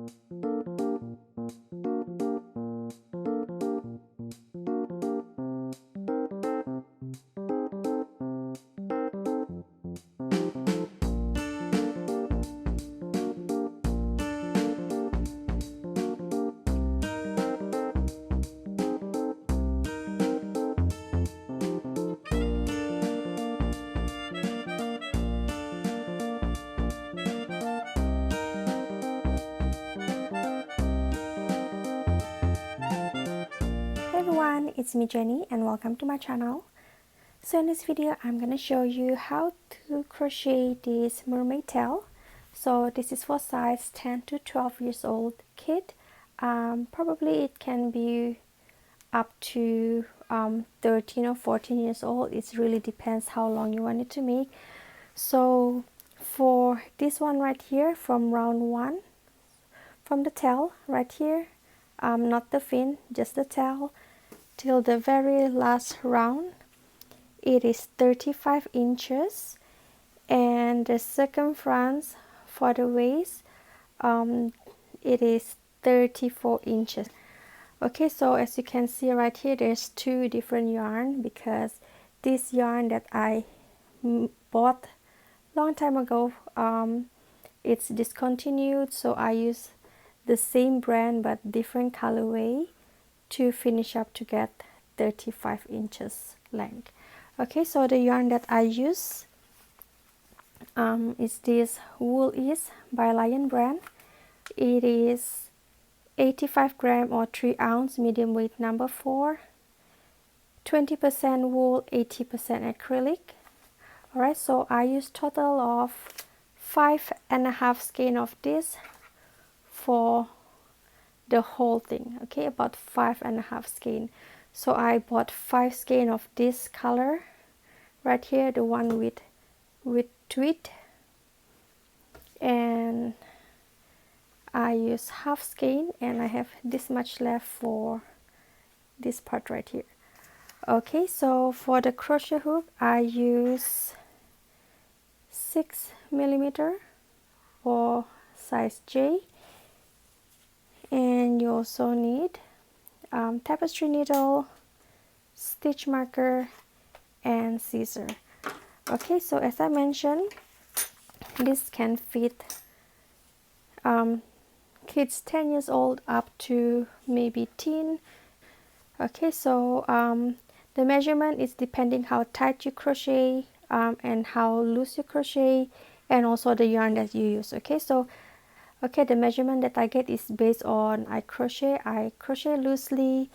Hey everyone, it's me Jenny and welcome to my channel. So in this video I'm gonna show you how to crochet this mermaid tail. So this is for size 10 to 12 years old kid. Probably it can be up to 13 or 14 years old. It really depends how long you want it to make. So for this one right here, from round 1, from the tail right here, not the fin, just the tail, till the very last round, it is 35 inches, and the circumference for the waist, it is 34 inches. Okay, so as you can see right here, there's two different yarn, because this yarn that I bought long time ago, it's discontinued, so I use the same brand but different colorway to finish up to get 35 inches length. Okay, so the yarn that I use is this Wool Is by Lion brand. It is 85 gram or 3 ounce medium weight number 4, 20% wool, 80% acrylic. Alright, so I use total of 5.5 skein of this for the whole thing. Okay, about 5.5 skein. So I bought 5 skein of this color right here, the one with tweed, and I use half skein, and I have this much left for this part right here. Okay, so for the crochet hook I use 6mm or size J, and you also need tapestry needle, stitch marker, and scissor. Okay, so as I mentioned, this can fit kids 10 years old up to maybe teen. Okay, so the measurement is depending how tight you crochet and how loose you crochet, and also the yarn that you use. Okay, so the measurement that I get is based on I crochet loosely,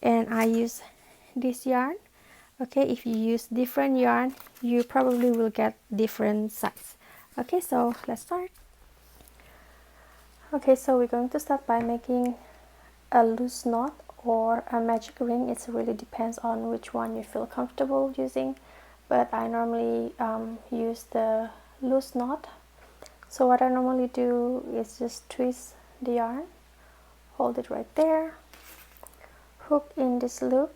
and I use this yarn. Okay, if you use different yarn, you probably will get different size. Okay, so let's start. Okay, so we're going to start by making a loose knot or a magic ring. It really depends on which one you feel comfortable using, but I normally use the loose knot. So what I normally do is just twist the yarn, hold it right there, hook in this loop,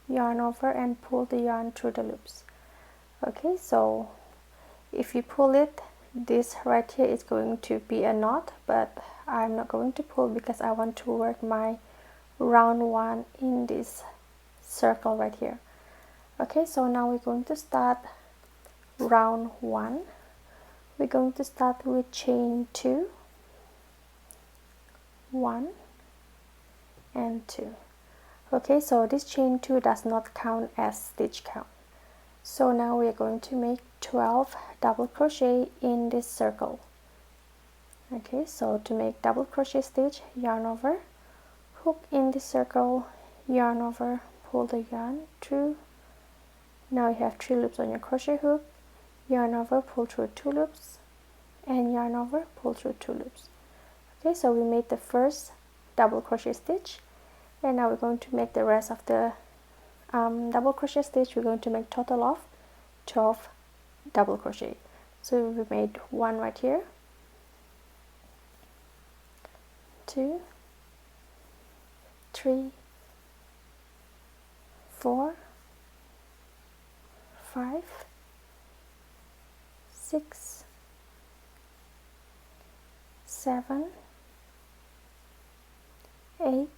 yarn over, and pull the yarn through the loops. Okay, so if you pull it, this right here is going to be a knot, but I'm not going to pull because I want to work my round 1 in this circle right here. Okay, so now we're going to start round 1. We're going to start with chain 2, 1 and 2. Okay, so this chain 2 does not count as stitch count. So now we are going to make 12 double crochet in this circle. Okay, so to make double crochet stitch, yarn over, hook in the circle, yarn over, pull the yarn through. Now you have 3 loops on your crochet hook, yarn over, pull through 2 loops, and yarn over, pull through 2 loops. Okay, so we made the first double crochet stitch, and now we're going to make the rest of the double crochet stitch. We're going to make total of 12 double crochet. So we made 1 right here, 2, 3, 4, 5, 6, 7, 8,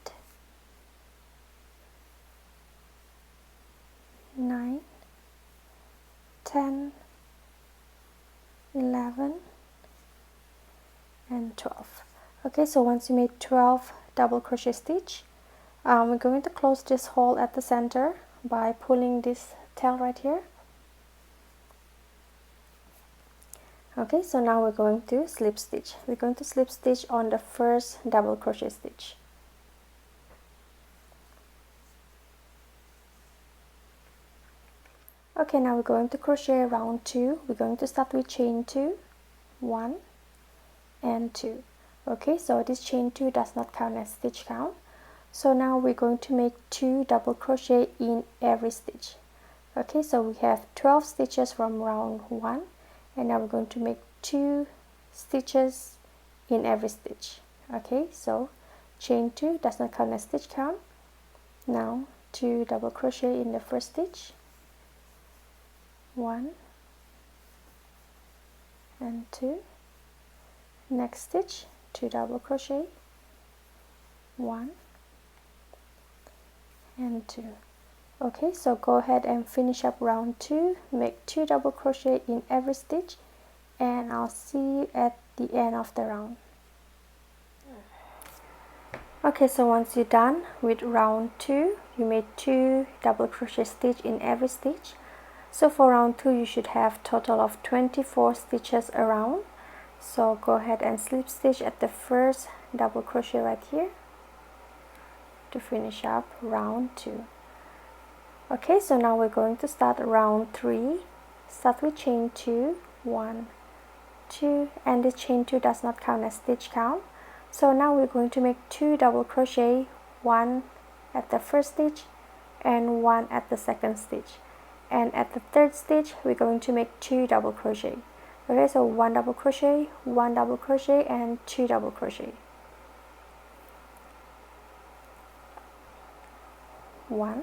9, 10, 11, and 12. Okay, so once you made 12 double crochet stitch, we're going to close this hole at the center by pulling this tail right here. Okay, so now we're going to slip stitch. We're going to slip stitch on the first double crochet stitch. Okay, now we're going to crochet round 2. We're going to start with chain 2, 1 and 2. Okay, so this chain 2 does not count as stitch count. So now we're going to make 2 double crochet in every stitch. Okay, so we have 12 stitches from round 1, and now we're going to make 2 stitches in every stitch. Okay, so chain 2 does not count as stitch count. Now 2 double crochet in the first stitch, 1 and 2. Next stitch, 2 double crochet, 1 and 2. Okay, so go ahead and finish up round 2, make 2 double crochet in every stitch, and I'll see you at the end of the round. Okay, so once you're done with round 2, you made 2 double crochet stitch in every stitch. So for round 2 you should have total of 24 stitches around. So go ahead and slip stitch at the first double crochet right here to finish up round 2. Okay, so now we're going to start round 3. Start with chain 2, 1, 2, and this chain 2 does not count as stitch count. So now we're going to make 2 double crochet, 1 at the first stitch and 1 at the second stitch. And at the third stitch we're going to make 2 double crochet. Okay, so 1 double crochet, 1 double crochet, and 2 double crochet. 1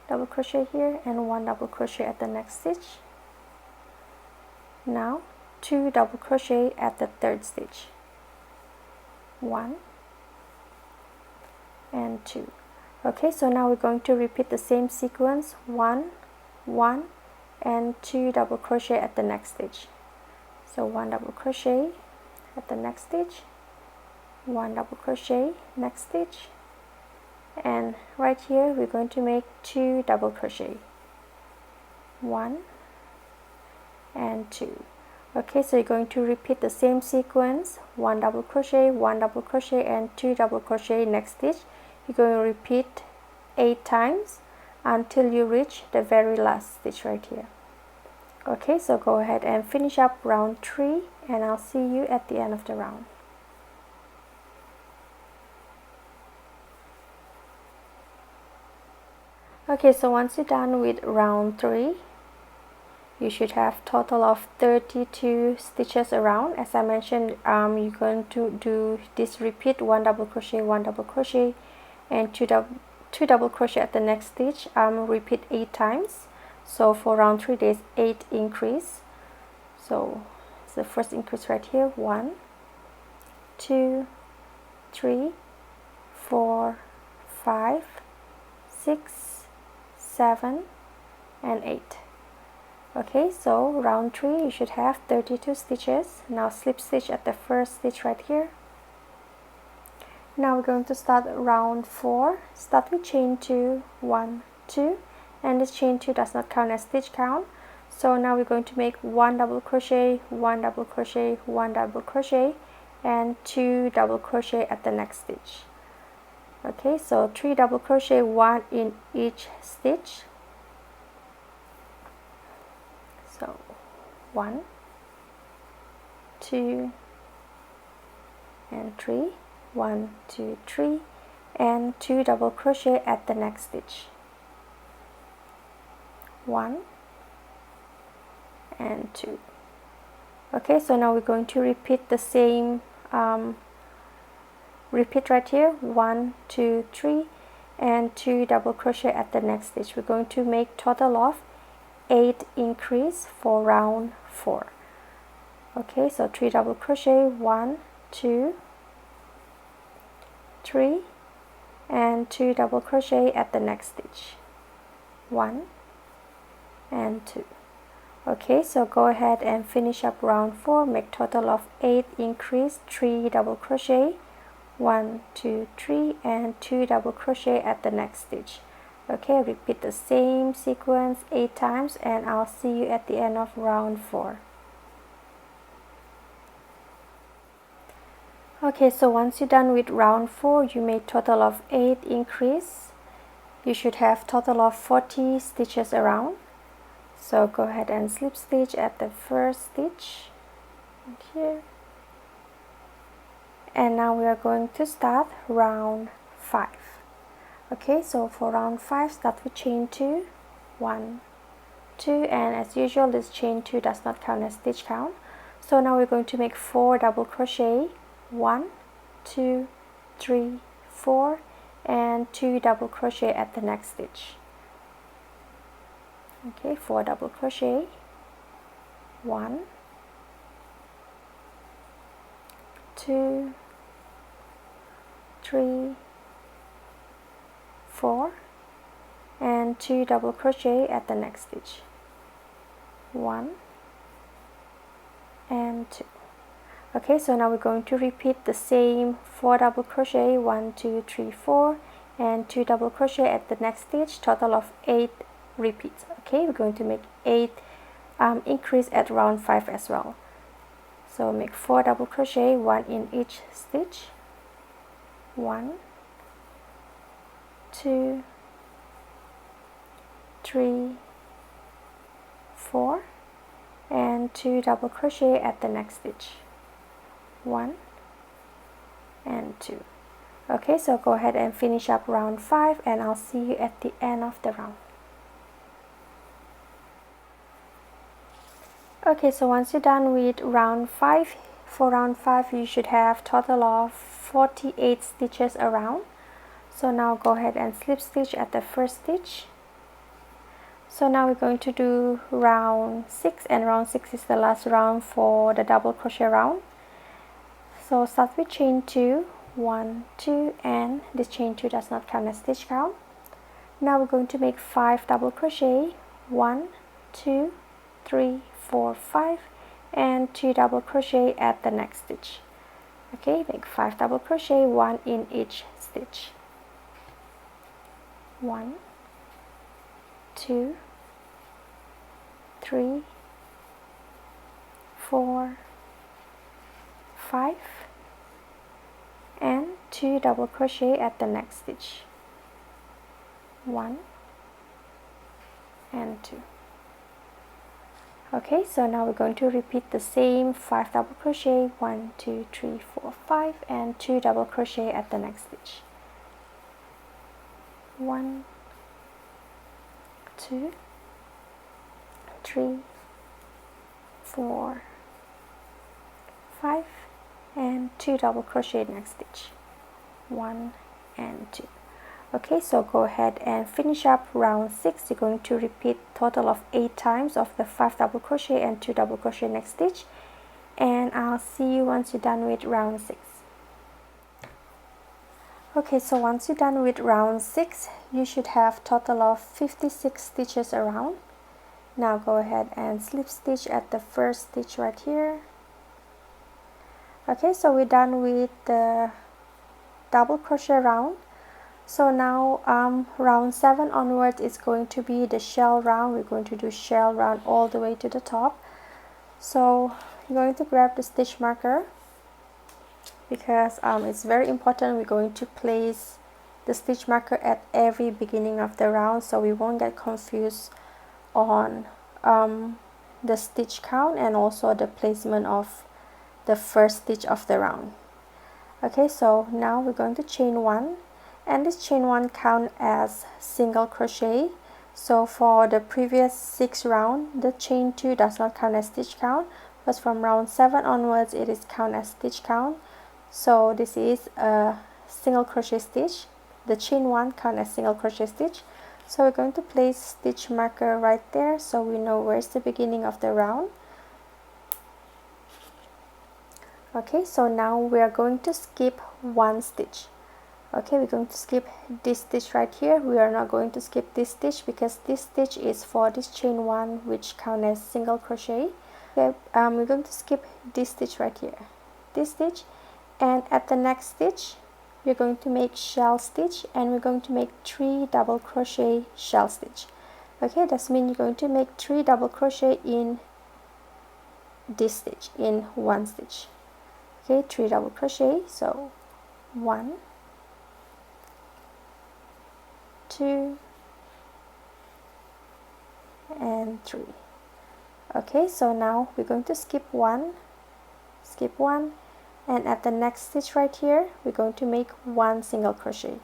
double crochet here and 1 double crochet at the next stitch. Now 2 double crochet at the third stitch, 1 and 2. Okay, so now we're going to repeat the same sequence, 1, 1 and 2 double crochet at the next stitch. So 1 double crochet at the next stitch, 1 double crochet next stitch, and right here we're going to make 2 double crochet, 1 and 2. Okay, so you're going to repeat the same sequence, 1 double crochet, 1 double crochet, and 2 double crochet next stitch. You're going to repeat 8 times until you reach the very last stitch right here. Okay, so go ahead and finish up round 3, and I'll see you at the end of the round. Okay, so once you're done with round 3, you should have total of 32 stitches around. As I mentioned, you're going to do this repeat, 1 double crochet, 1 double crochet, and 2 double crochet at the next stitch. Repeat 8 times. So for round 3 there's 8 increase. So it's the first increase right here, 1, 2, 3, 4, 5, 6, 7, and 8. Okay, so round 3 you should have 32 stitches. Now slip stitch at the first stitch right here. Now we're going to start round 4. Start with chain 2, 1, 2, and this chain 2 does not count as stitch count. So now we're going to make 1 double crochet, 1 double crochet, 1 double crochet, and 2 double crochet at the next stitch. Okay, so 3 double crochet, 1 in each stitch. So 1, 2, and 3, 1, 2, 3, and 2 double crochet at the next stitch. 1 and 2. Okay, so now we're going to repeat the same repeat right here, 1, 2, 3, and 2 double crochet at the next stitch. We're going to make total of 8 increase for round 4. Okay, so 3 double crochet, 1, 2, 3 and 2 double crochet at the next stitch. 1 and 2. Okay, so go ahead and finish up round 4. Make total of 8 increase, 3 double crochet, 1 2 3 and 2 double crochet at the next stitch. Okay, repeat the same sequence 8 times and I'll see you at the end of round 4. Okay, so once you're done with round 4, you made total of 8 increase. You should have total of 40 stitches around. So go ahead and slip stitch at the first stitch here. And now we are going to start round 5. Okay, so for round 5, start with chain 2, 1, 2, and as usual this chain 2 does not count as stitch count. So now we're going to make 4 double crochet, 1, 2, 3, 4, and 2 double crochet at the next stitch. Okay, 4 double crochet, 1, 2, 3, 4, and 2 double crochet at the next stitch. 1 and 2. Okay, so now we're going to repeat the same 4 double crochet, 1 2 3 4, and 2 double crochet at the next stitch, total of 8 repeats. Okay, we're going to make 8 increase at round 5 as well. So make 4 double crochet, 1 in each stitch, 1 2 3 4, and 2 double crochet at the next stitch, 1 and 2. Okay, so go ahead and finish up round 5 and I'll see you at the end of the round. Okay, so once you're done with round 5, for round 5 you should have total of 48 stitches around. So now go ahead and slip stitch at the first stitch. So now we're going to do round 6, and round 6 is the last round for the double crochet round. So start with chain 2, 1, 2, and this chain 2 does not count as stitch count. Now we're going to make 5 double crochet, 1, 2, 3, 4, 5, and 2 double crochet at the next stitch. Okay, make 5 double crochet, 1 in each stitch. 1, 2, 3, 4, 5, and 2 double crochet at the next stitch. 1 and 2. Okay, so now we're going to repeat the same 5 double crochet, 1 2 3 4 5, and 2 double crochet at the next stitch. 1 2 3 4 5, and 2 double crochet next stitch, 1 and 2. Okay, so go ahead and finish up round 6. You're going to repeat total of 8 times of the 5 double crochet and 2 double crochet next stitch, and I'll see you once you're done with round 6. Okay, so once you're done with round 6, you should have total of 56 stitches around. Now go ahead and slip stitch at the first stitch right here. Okay, so we're done with the double crochet round. So now round 7 onwards is going to be the shell round. We're going to do shell round all the way to the top. So you're going to grab the stitch marker, because it's very important. We're going to place the stitch marker at every beginning of the round, so we won't get confused on the stitch count and also the placement of the first stitch of the round. Okay, so now we're going to chain 1, and this chain 1 count as single crochet. So for the previous 6 round, the chain 2 does not count as stitch count, but from round 7 onwards it is count as stitch count. So this is a single crochet stitch. The chain 1 count as single crochet stitch. So we're going to place stitch marker right there so we know where's the beginning of the round. Okay, so now we are going to skip 1 stitch. Okay, we're going to skip this stitch right here. We are not going to skip this stitch because this stitch is for this chain 1, which count as single crochet. Okay, we're going to skip this stitch right here, this stitch, and at the next stitch we're going to make shell stitch, and we're going to make 3 double crochet shell stitch. Okay, that means you're going to make 3 double crochet in this stitch, in one stitch. Okay, 3 double crochet, so 1, 2, and 3. Okay, so now we're going to skip one, and at the next stitch right here we're going to make 1 single crochet.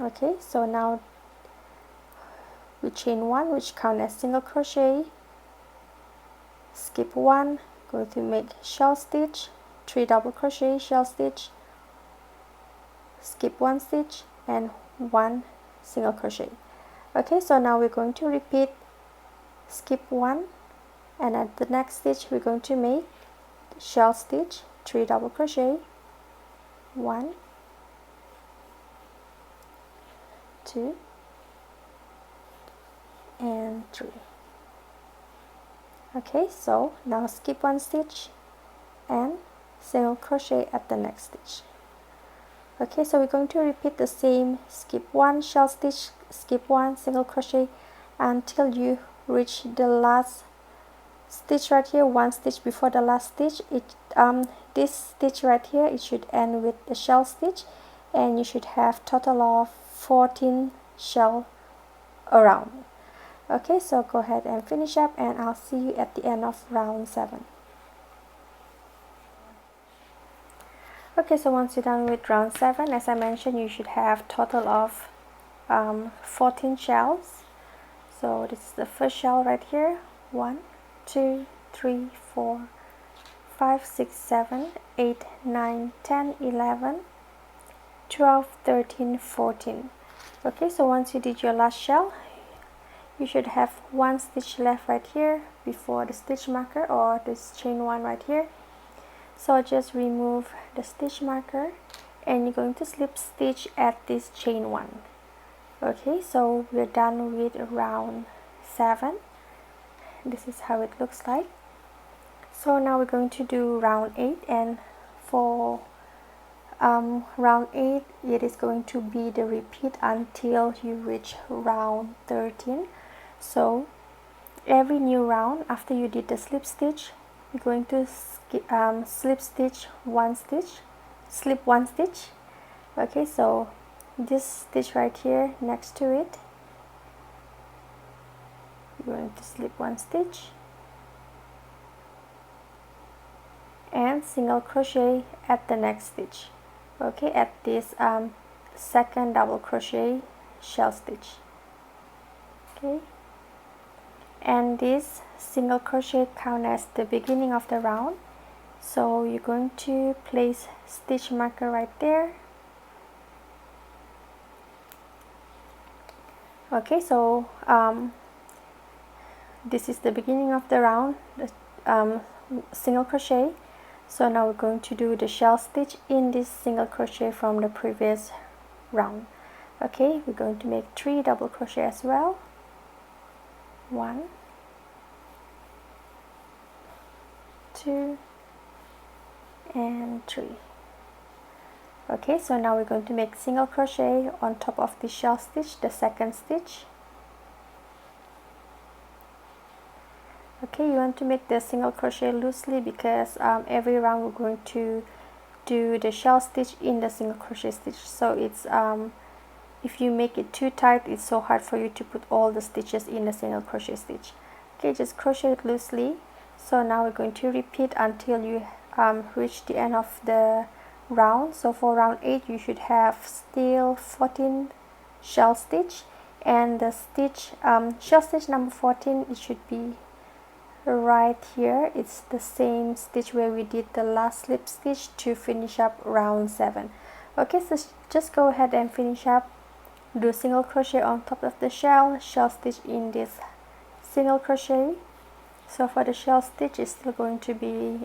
Okay, so now we chain 1, which count as single crochet, skip 1, going to make shell stitch, 3 double crochet shell stitch, skip 1 stitch, and 1 single crochet. Okay, so now we're going to repeat skip 1, and at the next stitch we're going to make shell stitch, 3 double crochet, 1, 2, and 3. Okay, so now skip 1 stitch and single crochet at the next stitch. Okay, so we're going to repeat the same, skip 1 shell stitch, skip 1 single crochet until you reach the last stitch right here, 1 stitch before the last stitch. This stitch right here, it should end with the shell stitch, and you should have total of 14 shell around. Okay, so go ahead and finish up, and I'll see you at the end of round 7. Okay, so once you're done with round 7, as I mentioned, you should have total of 14 shells. So this is the first shell right here, 1, 2, 3, 4, 5, 6, 7, 8, 9, 10, 11, 12, 13, 14. Okay, so once you did your last shell, you should have 1 stitch left right here before the stitch marker, or this chain 1 right here. So just remove the stitch marker, and you're going to slip stitch at this chain 1. Okay, so we're done with round 7. This is how it looks like. So now we're going to do round 8, and for round 8 it is going to be the repeat until you reach round 13. So every new round after you did the slip stitch, you're going to slip stitch 1 stitch, slip 1 stitch. Okay, so this stitch right here next to it, you're going to slip 1 stitch and single crochet at the next stitch. Okay, at this second double crochet shell stitch. Okay, and this single crochet count as the beginning of the round, so you're going to place stitch marker right there. Okay, so this is the beginning of the round, the single crochet. So now we're going to do the shell stitch in this single crochet from the previous round. Okay, we're going to make 3 double crochet as well. 1, 2, and 3. Okay, so now we're going to make single crochet on top of the shell stitch, the second stitch. Okay, you want to make the single crochet loosely because every round we're going to do the shell stitch in the single crochet stitch. So it's if you make it too tight, it's so hard for you to put all the stitches in the single crochet stitch. Okay, just crochet it loosely. So now we're going to repeat until you reach the end of the round. So for round 8 you should have still 14 shell stitch, and the stitch shell stitch number 14, it should be right here. It's the same stitch where we did the last slip stitch to finish up round 7. Okay, so just go ahead and finish up, do single crochet on top of the shell stitch in this single crochet. So for the shell stitch, it's still going to be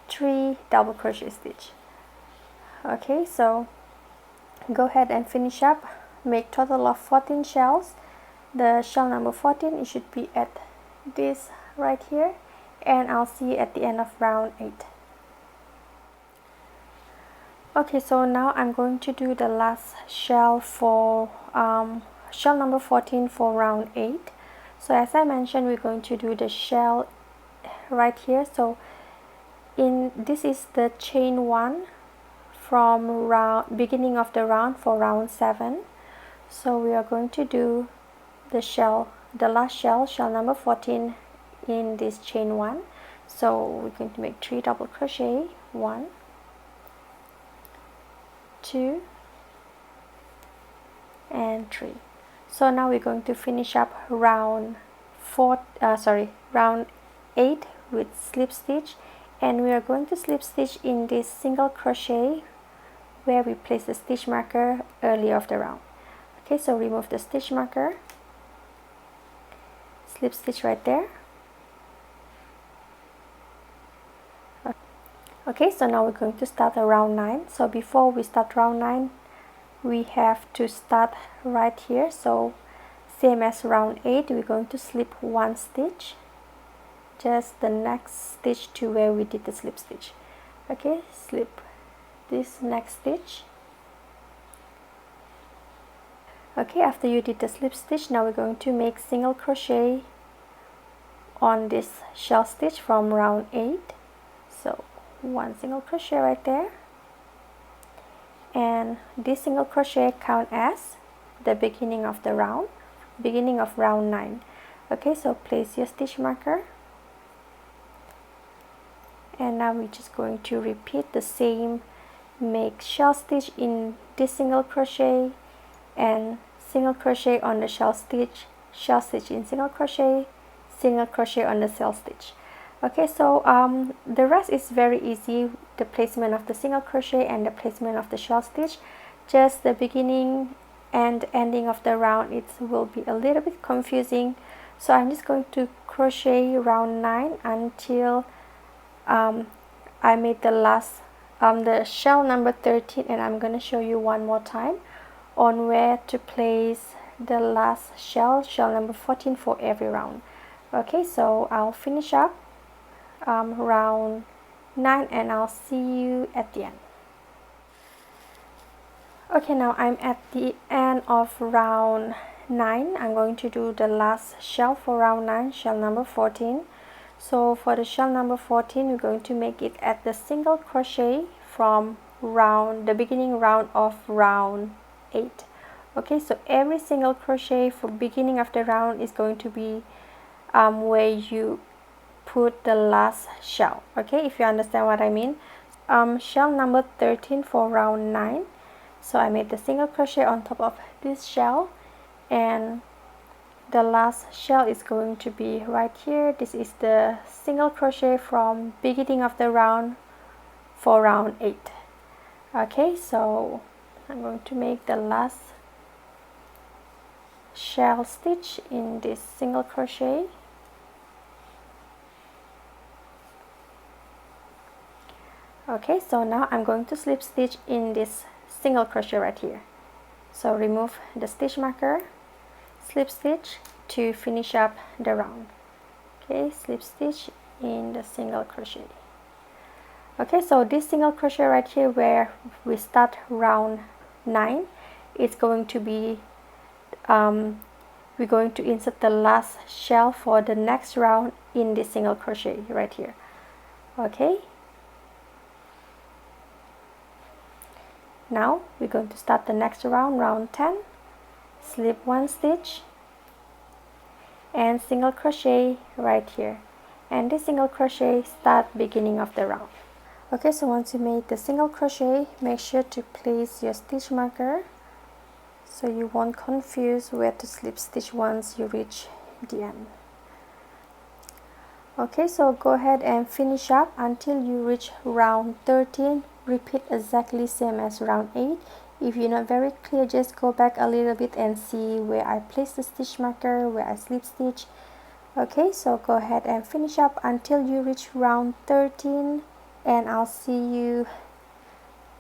3 double crochet stitch. Okay, so go ahead and finish up, make total of 14 shells. The shell number 14, it should be at this right here, and I'll see you at the end of round 8. Okay, so now I'm going to do the last shell for shell number 14 for round 8. So as I mentioned, we're going to do the shell right here. So this is the chain 1 from beginning of the round for round 7. So we are going to do the last shell number 14 in this chain 1. So we're going to make 3 double crochet, 1, 2 and 3. So now we're going to finish up round 8 with slip stitch, and we are going to slip stitch in this single crochet where we place the stitch marker earlier of the round. Okay, so remove the stitch marker, slip stitch right there. Okay, so now we're going to start round 9. So before we start round 9, we have to start right here. So same as round 8, we're going to slip 1 stitch, just the next stitch to where we did the slip stitch. Okay, slip this next stitch. Okay, after you did the slip stitch, now we're going to make single crochet on this shell stitch from round 8. So 1 single crochet right there, and this single crochet count as the beginning of the round, beginning of round 9. Okay, so place your stitch marker, and now we're just going to repeat the same, make shell stitch in this single crochet and single crochet on the shell stitch in single crochet on the shell stitch. Okay, so the rest is very easy, the placement of the single crochet and the placement of the shell stitch. Just the beginning and ending of the round, it will be a little bit confusing. So I'm just going to crochet round 9 until I made the last the shell number 13, and I'm going to show you one more time on where to place the last shell number 14 for every round. Okay, so I'll finish up round 9 and I'll see you at the end. Okay, now I'm at the end of round 9. I'm going to do the last shell for round 9, shell number 14. So for the shell number 14, we're going to make it at the single crochet from the beginning round of round 8. Okay, so every single crochet for beginning of the round is going to be where you put the last shell. Okay, if you understand what I mean. Shell number 13 for round 9. So I made the single crochet on top of this shell, and the last shell is going to be right here. This is the single crochet from beginning of the round for round 8. Okay, so I'm going to make the last shell stitch in this single crochet. Okay, so now I'm going to slip stitch in this single crochet right here. So remove the stitch marker, slip stitch to finish up the round. Okay, slip stitch in the single crochet. Okay, so this single crochet right here where we start round 9, it's going to be we're going to insert the last shell for the next round in this single crochet right here. Okay, now we're going to start the next round, round 10. Slip 1 stitch and single crochet right here, and this single crochet start beginning of the round. Okay, so once you made the single crochet, make sure to place your stitch marker so you won't confuse where to slip stitch once you reach the end. Okay, so go ahead and finish up until you reach round 13. Repeat exactly same as round 8. If you're not very clear, just go back a little bit and see where I place the stitch marker, where I slip stitch. Okay, so go ahead and finish up until you reach round 13 and I'll see you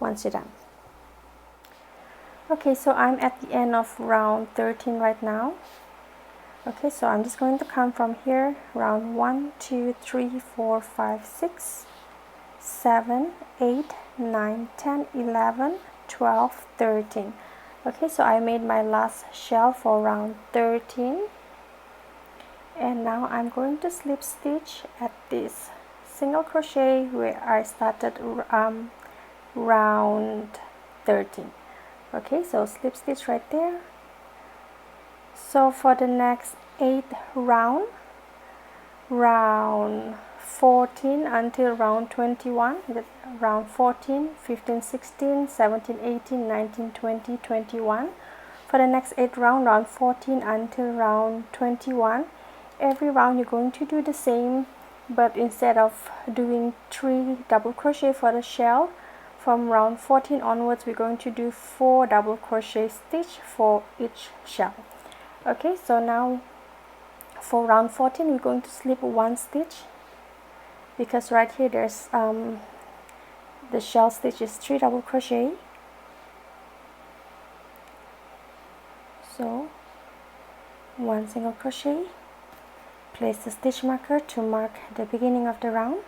once you're done. Okay, so I'm at the end of round 13 right now. Okay, so I'm just going to count from here, round 1, 2, 3, 4, 5, 6, 7, 8, 9, 10, 11, 12, 13. Okay, so I made my last shell for round 13, and now I'm going to slip stitch at this single crochet where I started round 13. Okay, so slip stitch right there. So for the next 8 round 14 until round 21, round 14, 15, 16, 17, 18, 19, 20, 21. For the next 8 round 14 until round 21, every round you're going to do the same, but instead of doing 3 double crochet for the shell, from round 14 onwards we're going to do 4 double crochet stitch for each shell. Okay, so now for round 14 we're going to slip 1 stitch, because right here there's the shell stitch is 3 double crochet. So 1 single crochet, place the stitch marker to mark the beginning of the round.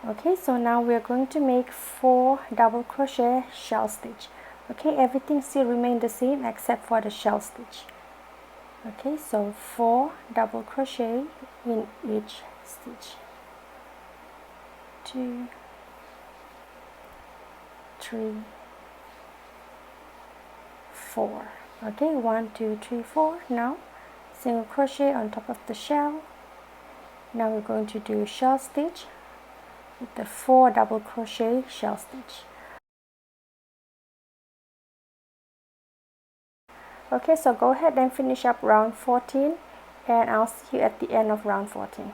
Okay, so now we're going to make 4 double crochet shell stitch. Okay, everything still remains the same except for the shell stitch. Okay, so 4 double crochet in each stitch. 2, 3, 4. Okay, 1, 2, 3, 4. Now single crochet on top of the shell. Now we're going to do shell stitch with the 4 double crochet shell stitch. Okay, so go ahead and finish up round 14, and I'll see you at the end of round 14.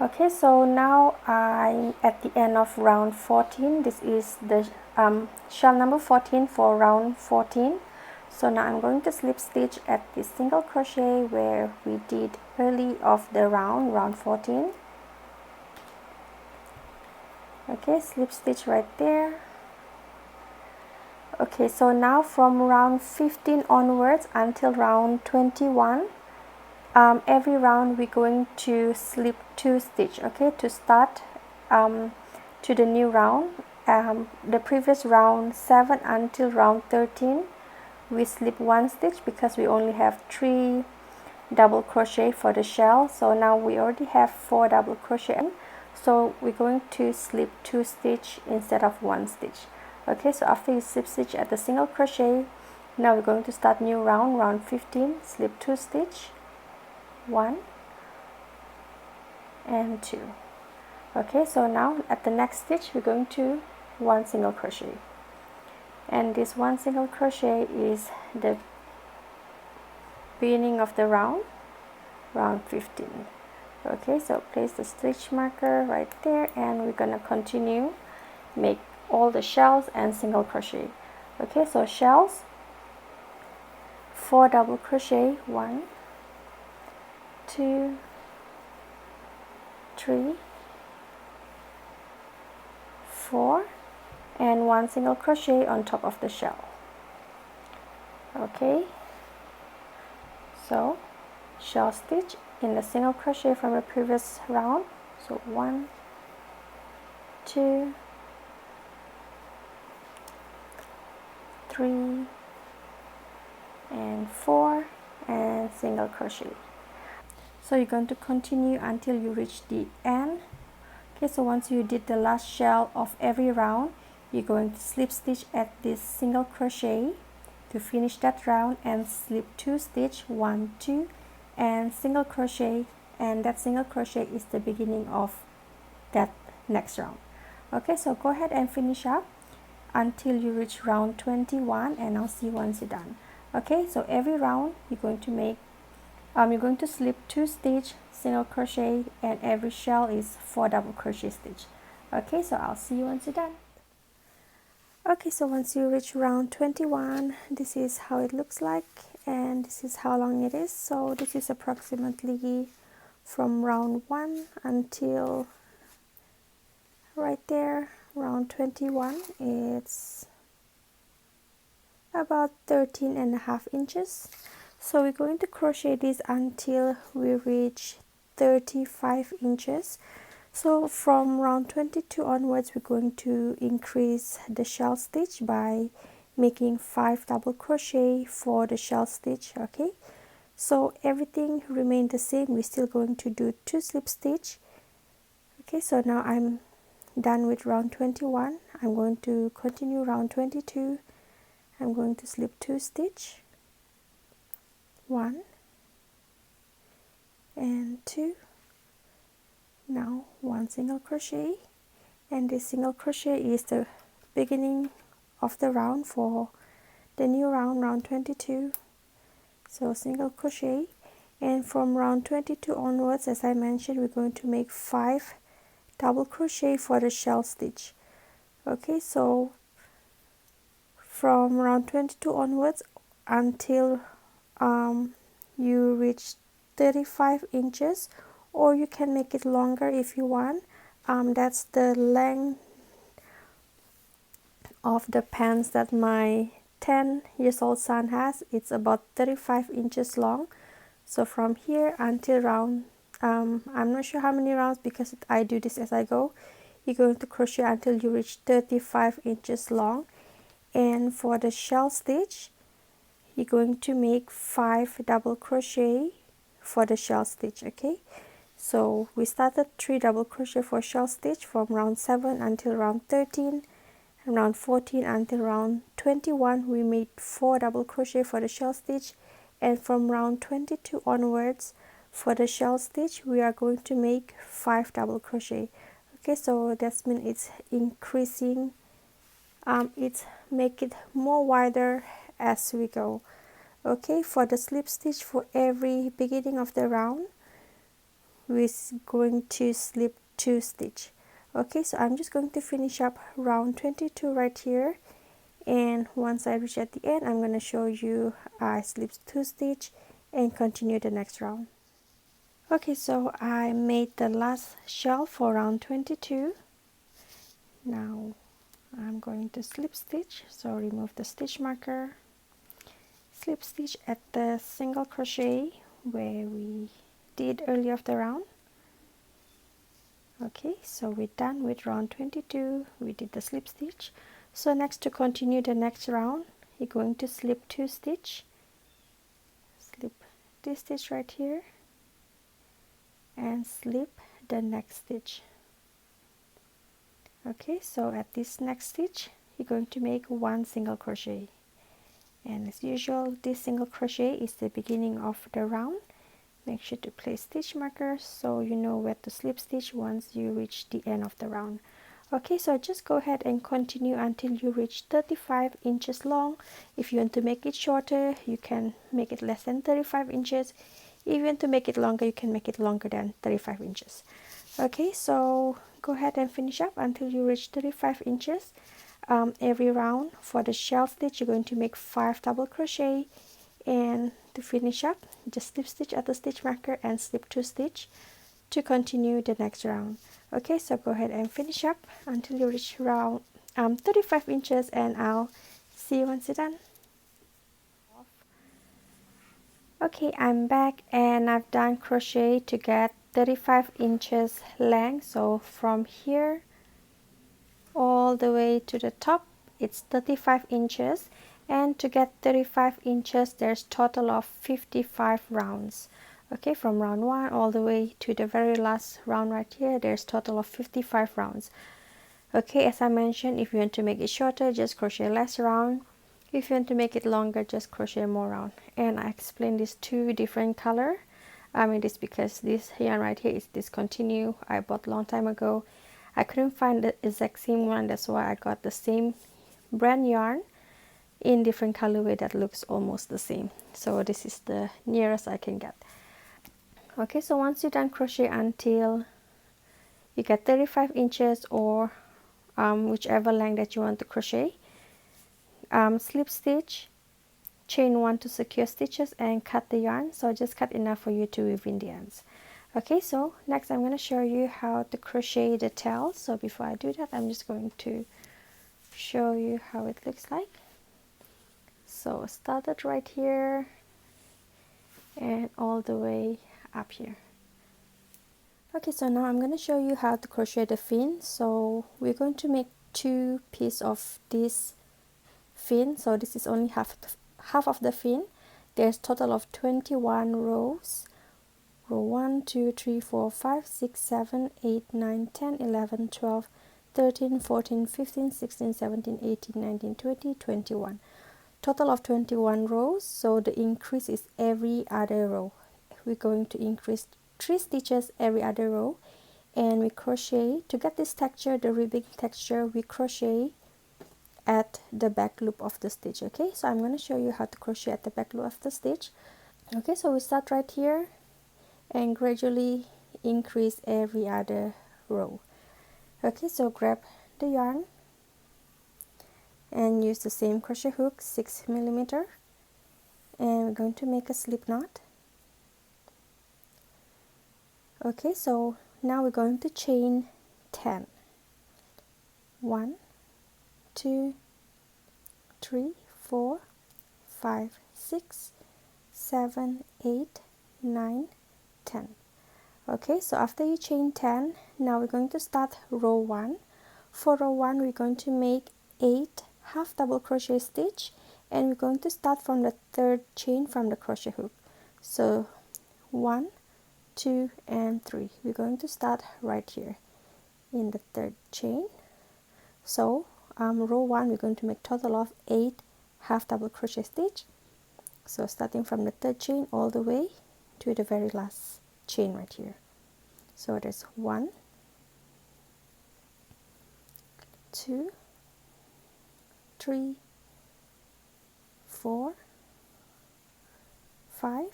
Okay, so now I'm at the end of round 14. This is the shell number 14 for round 14. So now I'm going to slip stitch at the single crochet where we did early of the round 14. Okay, slip stitch right there. Okay, so now from round 15 onwards until round 21, every round we're going to slip 2 stitch. Okay, to start to the new round. The previous round 7 until round 13 we slip 1 stitch because we only have 3 double crochet for the shell. So now we already have 4 double crochet, so we're going to slip 2 stitch instead of 1 stitch. Okay, so after you slip stitch at the single crochet, now we're going to start new round 15, slip 2 stitch, 1 and 2. Okay, so now at the next stitch we're going to 1 single crochet, and this 1 single crochet is the beginning of the round 15. Okay, so place the stitch marker right there, and we're gonna continue make all the shells and single crochet. Okay, so shells, 4 double crochet, 1, 2, 3, 4, and 1 single crochet on top of the shell. Okay, so shell stitch in the single crochet from the previous round. So 1, 2, 3 and 4, and single crochet. So you're going to continue until you reach the end. Okay, so once you did the last shell of every round, you're going to slip stitch at this single crochet to finish that round, and slip 2 stitch, 1, 2, and single crochet, and that single crochet is the beginning of that next round. Okay, so go ahead and finish up until you reach round 21, and I'll see you once you're done. Okay, so every round you're going to make you're going to slip 2 stitch, single crochet, and every shell is 4 double crochet stitch. Okay, so I'll see you once you're done. Okay, so once you reach round 21, this is how it looks like, and this is how long it is. So this is approximately from round 1 until right there, round 21. It's about 13.5 inches. So we're going to crochet this until we reach 35 inches. So from round 22 onwards, we're going to increase the shell stitch by making 5 double crochet for the shell stitch. Okay, so everything remained the same. We're still going to do 2 slip stitch. Okay, so now I'm done with round 21. I'm going to continue round 22. I'm going to slip 2 stitch, 1 and 2. Now 1 single crochet, and this single crochet is the beginning of the round for the new round, round 22. So single crochet, and from round 22 onwards, as I mentioned, we're going to make 5 double crochet for the shell stitch. Okay, so from round 22 onwards until you reach 35 inches, or you can make it longer if you want. That's the length of the pants that my 10-year-old son has. It's about 35 inches long. So from here until round, I'm not sure how many rounds because I do this as I go. You're going to crochet until you reach 35 inches long. And for the shell stitch, you're going to make 5 double crochet for the shell stitch. Okay, so we started 3 double crochet for shell stitch from round 7 until round 13, and round 14 until round 21 we made 4 double crochet for the shell stitch, and from round 22 onwards for the shell stitch we are going to make 5 double crochet. Okay, so that means it's increasing, it's make it more wider as we go. Okay, for the slip stitch, for every beginning of the round we're going to slip 2 stitch. Okay, so I'm just going to finish up round 22 right here, and once I reach at the end I'm going to show you I slip 2 stitch and continue the next round. Okay, so I made the last shell for round 22. Now I'm going to slip stitch, so remove the stitch marker, slip stitch at the single crochet where we did earlier of the round. Okay, so we're done with round 22. We did the slip stitch. So next, to continue the next round, you're going to slip 2 stitch, slip this stitch right here, and slip the next stitch. Okay, so at this next stitch you're going to make 1 single crochet, and as usual this single crochet is the beginning of the round. Make sure to place stitch markers so you know where to slip stitch once you reach the end of the round. Okay, so just go ahead and continue until you reach 35 inches long. If you want to make it shorter, you can make it less than 35 inches. If you want to make it longer, you can make it longer than 35 inches. Okay, so go ahead and finish up until you reach 35 inches. Every round for the shell stitch, you're going to make 5 double crochet, and to finish up, just slip stitch at the stitch marker and slip 2 stitch to continue the next round. Okay, so go ahead and finish up until you reach round 35 inches, and I'll see you once you're done. Okay, I'm back and I've done crochet to get 35 inches length. So from here all the way to the top it's 35 inches, and to get 35 inches there's total of 55 rounds. Okay, from round 1 all the way to the very last round right here, there's total of 55 rounds. Okay, as I mentioned, if you want to make it shorter, just crochet less round. If you want to make it longer, just crochet more round. And I explained these 2 different color. I mean this because this yarn right here is discontinued. I bought a long time ago. I couldn't find the exact same one, that's why I got the same brand yarn in different colorway that looks almost the same. So this is the nearest I can get. Okay, so once you're done crochet until you get 35 inches or whichever length that you want to crochet, slip stitch, chain 1 to secure stitches, and cut the yarn. So just cut enough for you to weave in the ends. Okay, so next I'm going to show you how to crochet the tail. So before I do that, I'm just going to show you how it looks like. So start it right here and all the way up here. Okay, so now I'm going to show you how to crochet the fin. So we're going to make two pieces of this fin. So this is only half of the fin. There's total of 21 rows. Row 1, 2, 3, 4, 5, 6, 7, 8, 9, 10, 11, 12, 13, 14, 15, 16, 17, 18, 19, 20, 21. Total of 21 rows, so the increase is every other row. We're going to increase 3 stitches every other row, and we crochet to get this texture, the ribbing texture. We crochet at the back loop of the stitch. Okay, so I'm going to show you how to crochet at the back loop of the stitch. Okay, so we start right here and gradually increase every other row. Okay, so grab the yarn and use the same crochet hook, 6mm, and we're going to make a slip knot. Okay, so now we're going to chain 10. 1, 2, 3, 4, 5, 6, 7, 8, 9, 10. Okay, so after you chain 10, now we're going to start row 1. For row 1, we're going to make 8 half double crochet stitch, and we're going to start from the 3rd chain from the crochet hook. So 1, 2, and 3. We're going to start right here in the 3rd chain. So row 1, we're going to make total of 8 half double crochet stitch. So starting from the 3rd chain all the way to the very last chain right here. So there's 1, 2, 3, 4, 5.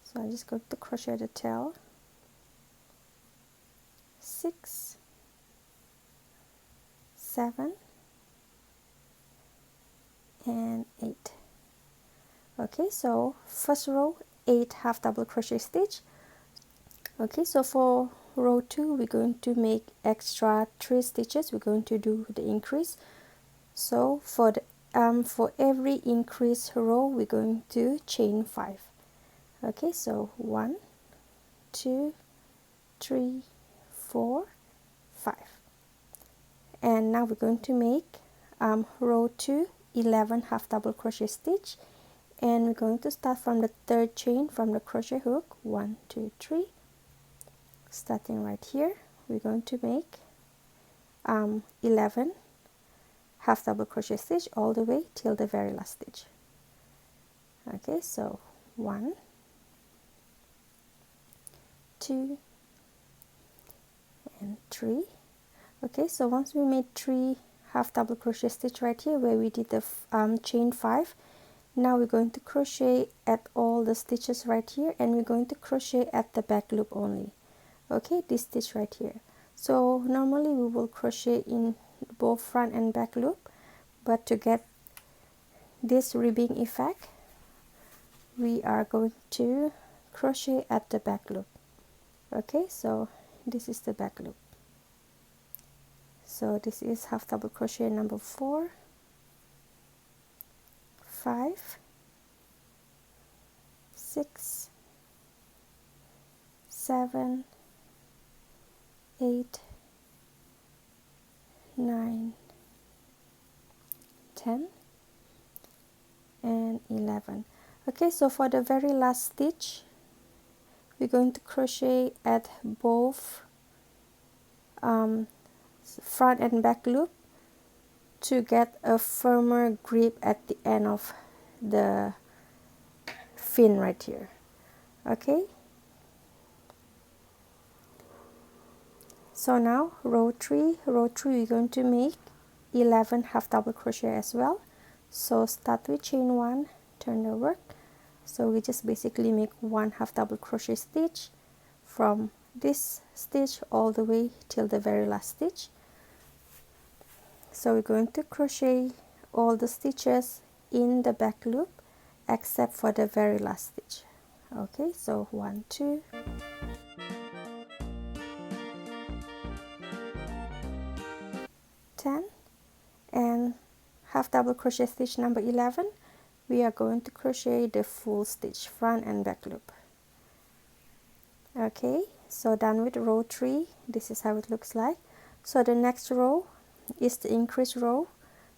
So I'm just going to crochet the tail. 6, 7, and 8. Okay, so first row 8 half double crochet stitch. Okay, so for row 2 we're going to make extra 3 stitches. We're going to do the increase. So for every increase row we're going to chain 5. Okay, so 1, 2, 3, 4, 5. And now we're going to make row 2 11 half double crochet stitch, and we're going to start from the 3rd chain from the crochet hook. 1, 2, 3. Starting right here, we're going to make 11 half double crochet stitch all the way till the very last stitch. Okay, so 1, 2, and 3. Okay, so once we made 3 half double crochet stitch right here where we did the chain 5, now we're going to crochet at all the stitches right here, and we're going to crochet at the back loop only. Okay, this stitch right here. So normally we will crochet in both front and back loop, but to get this ribbing effect we are going to crochet at the back loop. Okay, so this is the back loop. So this is half double crochet number 4, 5, 6, 7, 8, 9, 10, and 11. Okay, so for the very last stitch we're going to crochet at both front and back loop to get a firmer grip at the end of the fin right here. Okay, so now row 3 we're going to make 11 half double crochet as well. So start with chain 1, turn the work. So we just basically make 1 half double crochet stitch from this stitch all the way till the very last stitch. So we're going to crochet all the stitches in the back loop except for the very last stitch. Okay, so 1, 2, 10 and half double crochet stitch number 11, we are going to crochet the full stitch, front and back loop. Okay, so done with row 3. This is how it looks like. So the next row is the increase row,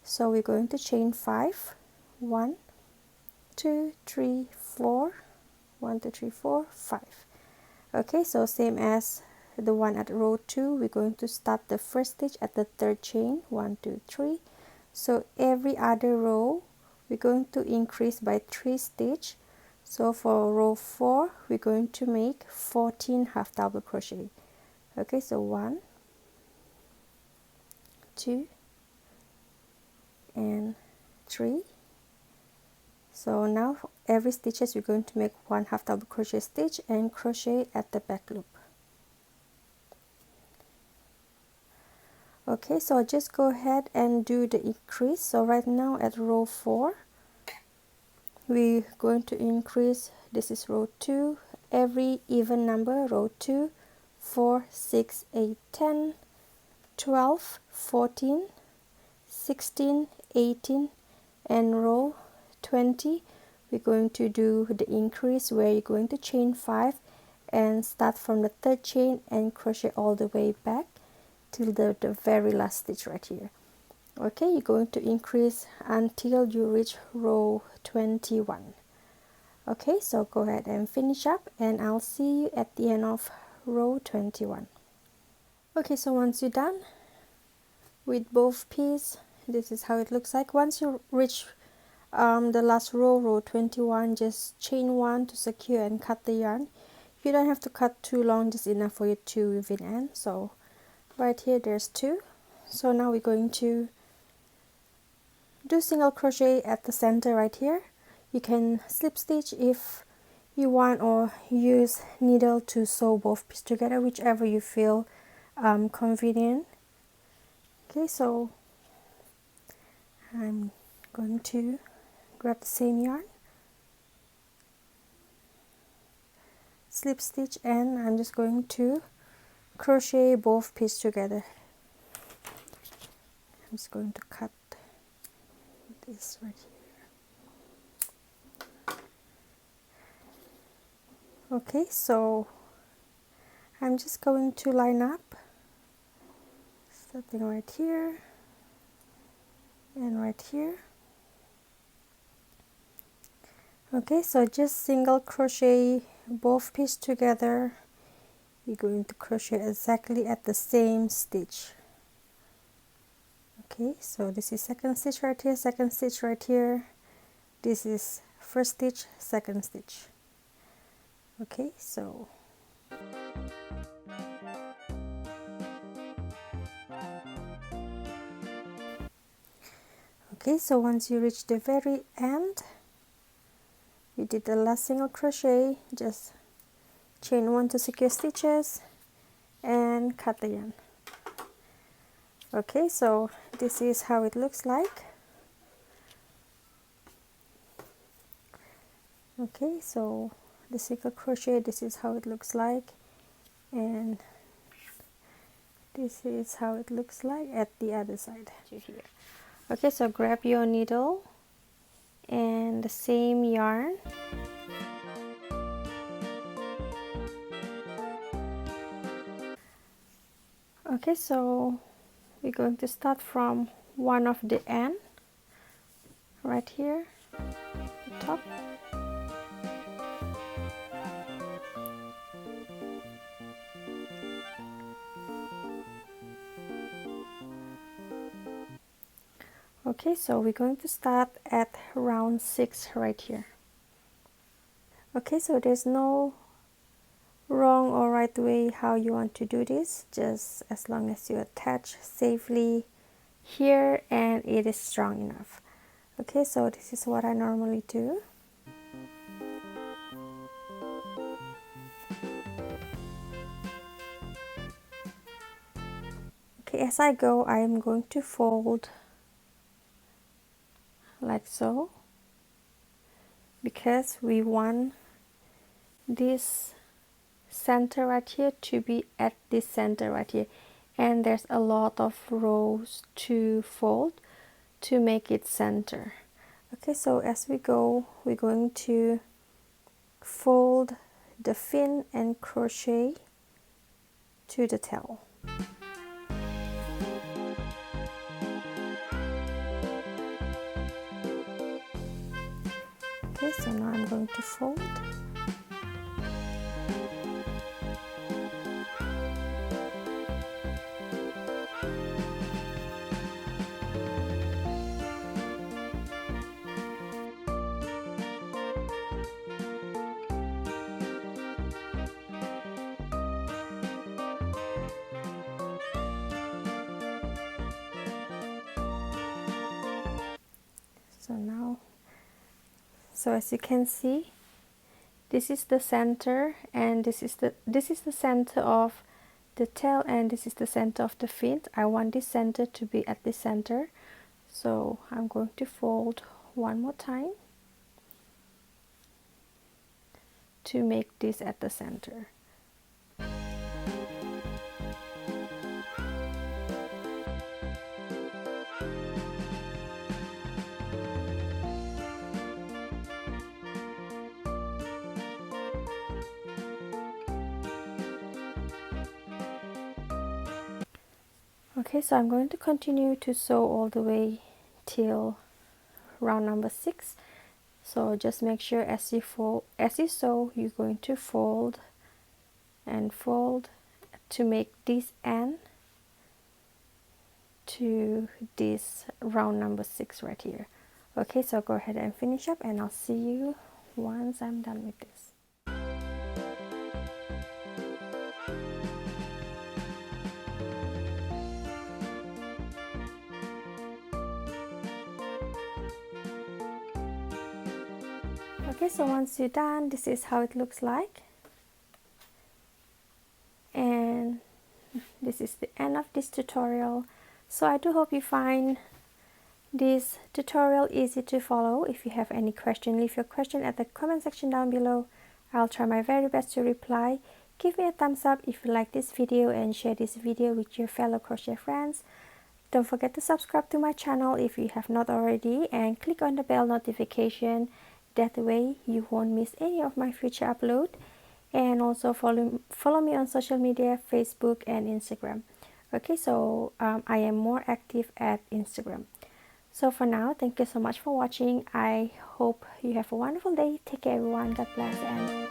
so we're going to chain 5. 1 2 3 4, 1 2 3 4 5. Okay, so same as the one at row 2, we're going to start the first stitch at the third chain, 1 2 3. So every other row we're going to increase by 3 stitch. So for row 4 we're going to make 14 half double crochet. Okay, so 1 2 and 3. So now for every stitches we're going to make 1 half double crochet stitch and crochet at the back loop. Okay, so just go ahead and do the increase. So right now at row 4 we're going to increase. This is row 2, every even number, row 2, 4, 6, 8, 10, 12, 14, 16, 18, and row 20 we're going to do the increase where you're going to chain 5 and start from the third chain and crochet all the way back till the very last stitch right here. Okay, you're going to increase until you reach row 21. Okay, so go ahead and finish up and I'll see you at the end of row 21. Okay, so once you're done with both pieces, this is how it looks like. Once you reach the last row, row 21, just chain 1 to secure and cut the yarn. You don't have to cut too long, just enough for your 2 weaving end. So right here there's 2. So now we're going to do single crochet at the center right here. You can slip stitch if you want, or use needle to sew both pieces together, whichever you feel convenient. Okay, so I'm going to grab the same yarn, slip stitch, and I'm just going to crochet both pieces together. I'm just going to cut this right here. Okay, so I'm just going to line up, starting right here and right here. Okay, so just single crochet both pieces together. You're going to crochet exactly at the same stitch. Okay, so this is second stitch right here, second stitch right here. This is first stitch, second stitch. Okay, so once you reach the very end, you did the last single crochet, just chain 1 to secure stitches and cut the yarn. Okay, so this is how it looks like. Okay, so the single crochet, this is how it looks like, and this is how it looks like at the other side here. Okay, so grab your needle and the same yarn, okay, so we're going to start from one of the end right here, the top. Okay, so we're going to start at round 6 right here. Okay, so there's no wrong or right way how you want to do this, just as long as you attach safely here and it is strong enough. Okay, so this is what I normally do. Okay, as I go, I am going to fold like so, because we want this center right here to be at this center right here. and there's a lot of rows to fold to make it center. Okay, so as we go, we're going to fold the fin and crochet to the tail. Okay, so now I'm going to fold. So as you can see, this is the center, and this is the center of the tail, and this is the center of the fin. I want this center to be at the center, so I'm going to fold one more time to make this at the center. Okay, so I'm going to continue to sew all the way till round number 6. So just make sure as you sew, you're going to fold and fold to make this end to this round number 6 right here. Okay, so go ahead and finish up, and I'll see you once I'm done with this. Okay, so once you're done, this is how it looks like, and this is the end of this tutorial. So I do hope you find this tutorial easy to follow. If you have any question, leave your question at the comment section down below. I'll try my very best to reply. Give me a thumbs up if you like this video, and share this video with your fellow crochet friends. Don't forget to subscribe to my channel if you have not already, and click on the bell notification. That way you won't miss any of my future upload. And also follow me on social media, Facebook and Instagram. Okay, so I am more active at Instagram. So for now, thank you so much for watching. I hope you have a wonderful day. Take care everyone. God bless, and